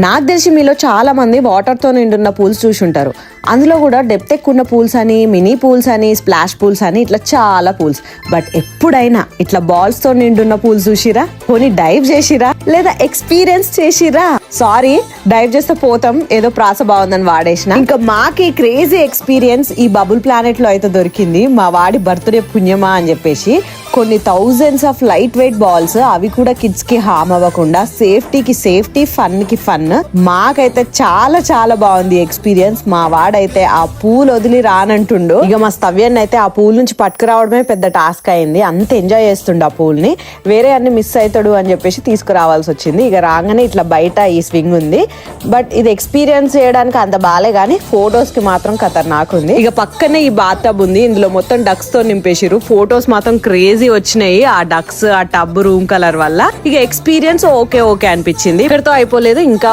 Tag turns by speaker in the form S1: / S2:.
S1: నాకు తెలిసి మీలో చాలా మంది వాటర్ తో నిండున్న పూల్స్ చూసి ఉంటారు. అందులో కూడా డెప్త్ ఎక్కువ ఉన్న పూల్స్ అని, మినీ పూల్స్ అని, స్ప్లాష్ పూల్స్ అని ఇట్లా చాలా పూల్స్. బట్ ఎప్పుడైనా ఇట్లా బాల్స్ తో నిండున్న పూల్స్ చూసిరా? పోనీ డైవ్ చేసిరా లేదా ఎక్స్పీరియన్స్ చేసిరా? సారీ, డైవ్ చేస్తే పోతాం ఏదో ప్రాస బాగుందని వాడేసిన. ఇంకా మాకు ఈ క్రేజీ ఎక్స్పీరియన్స్ ఈ బబుల్ ప్లానెట్ లో అయితే దొరికింది. మా వాడి బర్త్డే పుణ్యమా అని చెప్పేసి కొన్ని thousands of light weight balls, అవి కూడా కిడ్స్ కి హామ్ అవ్వకుండా సేఫ్టీకి సేఫ్టీ, ఫన్ కి ఫన్. మాకైతే చాలా చాలా బాగుంది ఎక్స్పీరియన్స్. మా వాడైతే ఆ పూల్ వదిలి రానంటుండు. ఇక మా స్తవ్యాన్ని అయితే ఆ పూల్ నుంచి పట్టుకురావడమే పెద్ద టాస్క్ అయింది. అంత ఎంజాయ్ చేస్తుండు ఆ పూల్ ని. వేరే అన్ని మిస్ అవుతాడు అని చెప్పేసి తీసుకురావాల్సి వచ్చింది. ఇక రాగానే ఇట్లా బయట ఈ స్వింగ్ ఉంది. బట్ ఇది ఎక్స్పీరియన్స్ చేయడానికి అంత బాలే గానీ ఫొటోస్ కి మాత్రం ఖతర్నాక్ ఉంది. ఇక పక్కనే ఈ బాత్ టబ్ ఉంది. ఇందులో మొత్తం డక్స్ తో నింపేసిరు. ఫొటోస్ మాత్రం క్రేజీ వచ్చినాయి ఆ డక్స్, ఆ టబ్ రూమ్ కలర్ వల్ల. ఇక ఎక్స్పీరియన్స్ ఓకే ఓకే అనిపించింది. ఇక్కడతో అయిపోలేదు, ఇంకా